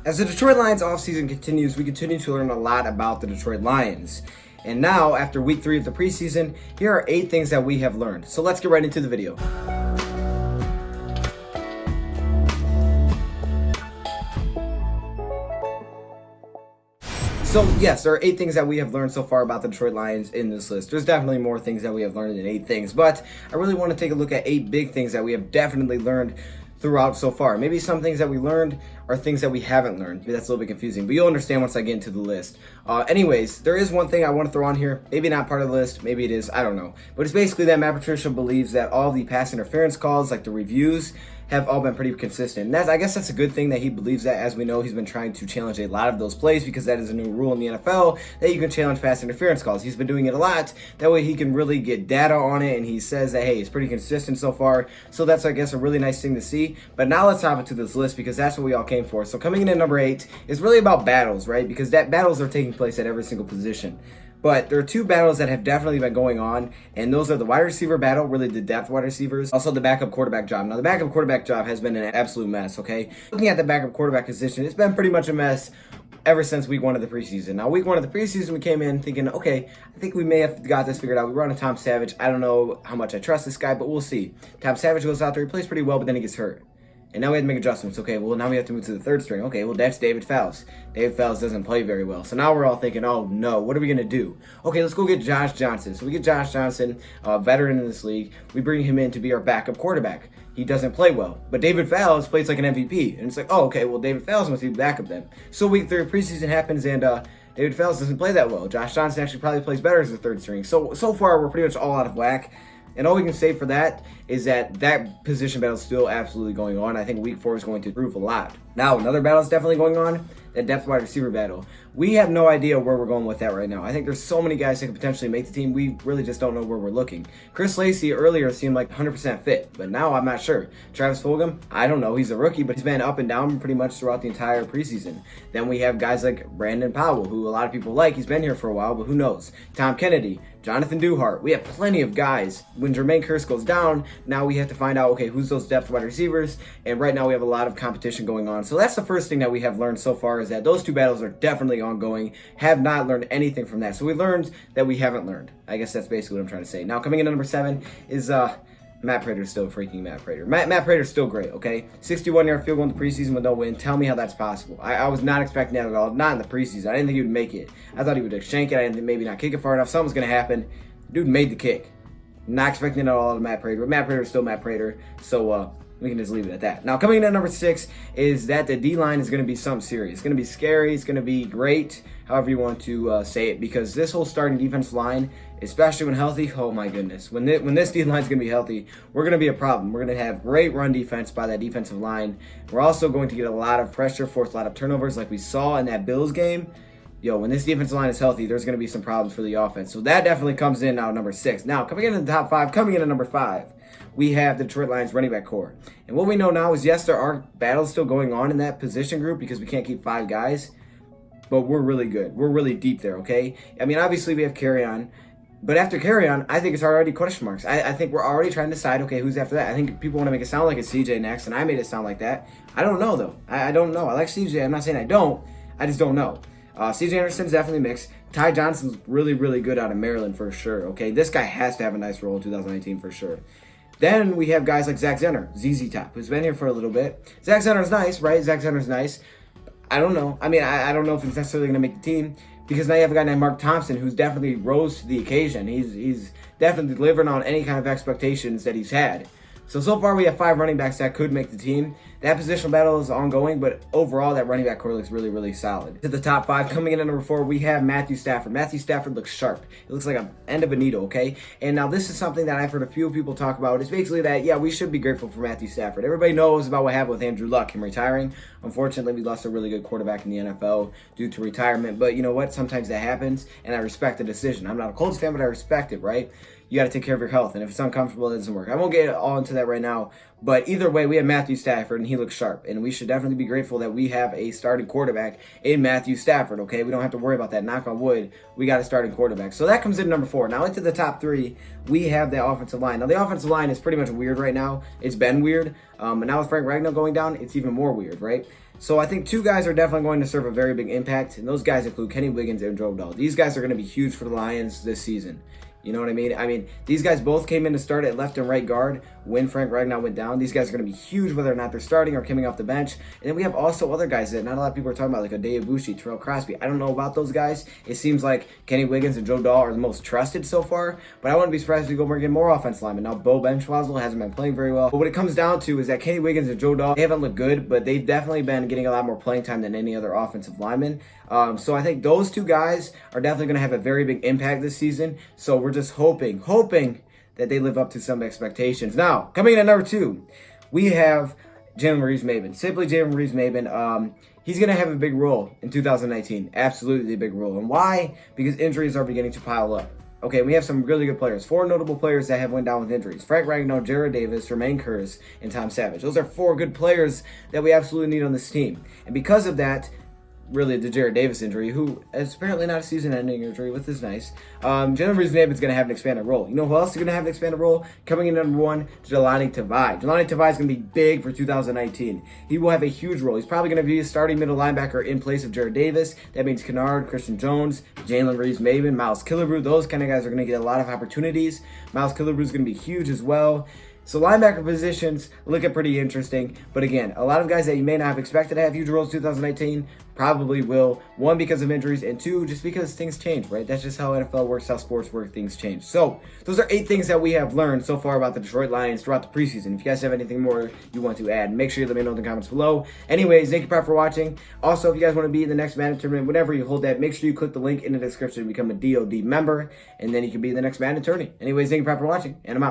As the Detroit Lions offseason continues, we continue to learn a lot about the Detroit Lions. And now, after week 3 of the preseason, here are 8 things that we have learned. So let's get right into the video. So yes, there are 8 things that we have learned so far about the Detroit Lions in this list. There's definitely more things that we have learned than 8 things, but I really want to take a look at 8 big things that we have definitely learned throughout so far. Maybe some things that we learned are things that we haven't learned. Maybe that's a little bit confusing, but you'll understand once I get into the list. Anyways, there is one thing I want to throw on here. Maybe not part of the list, maybe it is, I don't know. But it's basically that Matt Patricia believes that all the pass interference calls, like the reviews, have all been pretty consistent. And I guess that's a good thing that he believes that. As we know, he's been trying to challenge a lot of those plays because that is a new rule in the NFL that you can challenge pass interference calls. He's been doing it a lot. That way he can really get data on it, and he says that, hey, it's pretty consistent so far. So that's, I guess, a really nice thing to see. But now let's hop into this list because that's what we all came for. So coming in at number 8 is really about battles, right? Because battles are taking place at every single position. But there are 2 battles that have definitely been going on, and those are the wide receiver battle, really the depth wide receivers, also the backup quarterback job. Now, the backup quarterback job has been an absolute mess, okay? Looking at the backup quarterback position, it's been pretty much a mess ever since week 1 of the preseason. Now, week 1 of the preseason, we came in thinking, okay, I think we may have got this figured out. We were on a Tom Savage. I don't know how much I trust this guy, but we'll see. Tom Savage goes out there, he plays pretty well, but then he gets hurt. And now we have to make adjustments. Okay, well, now we have to move to the 3rd string. Okay, well, that's David Fowles. David Fowles doesn't play very well. So now we're all thinking, oh, no, what are we going to do? Okay, let's go get Josh Johnson. So we get Josh Johnson, a veteran in this league. We bring him in to be our backup quarterback. He doesn't play well. But David Fowles plays like an MVP. And it's like, oh, okay, well, David Fowles must be backup then. So week 3 of preseason happens, and David Fowles doesn't play that well. Josh Johnson actually probably plays better as the 3rd string. So far, we're pretty much all out of whack. And all we can say for that is that position battle is still absolutely going on. I think week 4 is going to prove a lot. Now, another battle is definitely going on, that depth wide receiver battle. We have no idea where we're going with that right now. I think there's so many guys that could potentially make the team. We really just don't know where we're looking. Chris Lacey earlier seemed like 100% fit, but now I'm not sure. Travis Fulgham, I don't know. He's a rookie, but he's been up and down pretty much throughout the entire preseason. Then we have guys like Brandon Powell, who a lot of people like. He's been here for a while, but who knows? Tom Kennedy, Jonathan Duhart. We have plenty of guys. When Jermaine Kearse goes down, now we have to find out, okay, who's those depth wide receivers? And right now we have a lot of competition going on. So that's the first thing that we have learned so far, is that those 2 battles are definitely ongoing. Have not learned anything from that. So we learned that we haven't learned. I guess that's basically what I'm trying to say. Now, coming in at number 7 is Matt Prater is still freaking Matt Prater. Matt Prater is still great, okay? 61-yard field goal in the preseason with no win. Tell me how that's possible. I was not expecting that at all. Not in the preseason. I didn't think he would make it. I thought he would shank it. I didn't think maybe not kick it far enough. Something was going to happen. Dude made the kick. Not expecting it at all to Matt Prater. But Matt Prater is still Matt Prater. So we can just leave it at that. Now, coming in at number 6 is that the D-line is going to be something serious. It's going to be scary. It's going to be great, however you want to say it, because this whole starting defense line, especially when healthy, oh my goodness. When this D-line is going to be healthy, we're going to be a problem. We're going to have great run defense by that defensive line. We're also going to get a lot of pressure, force a lot of turnovers like we saw in that Bills game. Yo, when this defensive line is healthy, there's going to be some problems for the offense. So that definitely comes in now at number 6. Now, coming in the top 5, coming in at number 5, we have the Detroit Lions running back core. And what we know now is, yes, there are battles still going on in that position group because we can't keep 5 guys, but we're really good. We're really deep there, okay? I mean, obviously we have Carry-On, but after Carry-On, I think it's already question marks. I think we're already trying to decide, okay, who's after that? I think people want to make it sound like it's CJ next, and I made it sound like that. I don't know, though. I don't know. I like CJ. I'm not saying I don't. I just don't know. CJ Anderson's definitely mixed. Ty Johnson's really, really good out of Maryland for sure, okay? This guy has to have a nice role in 2019 for sure. Then we have guys like Zach Zenner, ZZ Top, who's been here for a little bit. Zach Zenner's nice, right? Zach Zenner's nice. I don't know. I mean, I don't know if he's necessarily going to make the team, because now you have a guy named Mark Thompson who's definitely rose to the occasion. He's definitely delivering on any kind of expectations that he's had. So far we have 5 running backs that could make the team. That positional battle is ongoing, but overall that running back core looks really, really solid. To the top 5, coming in at number 4, we have Matthew Stafford. Matthew Stafford looks sharp. It looks like an end of a needle, okay? And now this is something that I've heard a few people talk about. It's basically that, yeah, we should be grateful for Matthew Stafford. Everybody knows about what happened with Andrew Luck, him retiring. Unfortunately, we lost a really good quarterback in the NFL due to retirement. But you know what? Sometimes that happens, and I respect the decision. I'm not a Colts fan, but I respect it, right? You got to take care of your health, and if it's uncomfortable, it doesn't work. I won't get all into that right now, but either way, we have Matthew Stafford, and he looks sharp, and we should definitely be grateful that we have a starting quarterback in Matthew Stafford, okay? We don't have to worry about that. Knock on wood, we got a starting quarterback. So that comes in number 4. Now into the top 3, we have the offensive line. Now the offensive line is pretty much weird right now. It's been weird, but now with Frank Ragnow going down, it's even more weird, right? So I think two guys are definitely going to serve a very big impact, and those guys include Kenny Wiggins and DoseOfDion. These guys are going to be huge for the Lions this season. You know what I mean? I mean, these guys both came in to start at left and right guard when Frank Ragnow went down. These guys are going to be huge whether or not they're starting or coming off the bench. And then we have also other guys that not a lot of people are talking about, like Adea Bushi, Terrell Crosby. I don't know about those guys. It seems like Kenny Wiggins and Joe Dahl are the most trusted so far, but I wouldn't be surprised if we go bring in more offensive linemen. Now, Bo Benchwazzle hasn't been playing very well, but what it comes down to is that Kenny Wiggins and Joe Dahl, they haven't looked good, but they've definitely been getting a lot more playing time than any other offensive lineman. So I think those two guys are definitely going to have a very big impact this season. So we're just hoping that they live up to some expectations. Now, coming in at number 2, we have Jalen Reeves-Maybin. Simply Jalen Reeves-Maybin. He's going to have a big role in 2019. Absolutely a big role. And why? Because injuries are beginning to pile up. Okay, we have some really good players. 4 notable players that have went down with injuries. Frank Ragnow, Jared Davis, Jermaine Curtis, and Tom Savage. Those are 4 good players that we absolutely need on this team. And because of that, really the Jared Davis injury, who is apparently not a season-ending injury, which is nice. Jalen Reeves-Maybin's going to have an expanded role. You know who else is going to have an expanded role? Coming in number 1, Jahlani Tavai. Jahlani Tavai is going to be big for 2019. He will have a huge role. He's probably going to be a starting middle linebacker in place of Jared Davis. That means Kennard, Christian Jones, Jalen Reeves-Maybin, Miles Killebrew. Those kind of guys are going to get a lot of opportunities. Miles Killebrew is going to be huge as well. So linebacker positions looking pretty interesting. But again, a lot of guys that you may not have expected to have huge roles in 2019 probably will. 1, because of injuries, and 2, just because things change, right? That's just how NFL works, how sports work, things change. So those are 8 things that we have learned so far about the Detroit Lions throughout the preseason. If you guys have anything more you want to add, make sure you let me know in the comments below. Anyways, thank you, Prater, for watching. Also, if you guys want to be in the next Madden tournament, whenever you hold that, make sure you click the link in the description to become a DoD member, and then you can be the next Madden attorney. Anyways, thank you, Prater, for watching, and I'm out.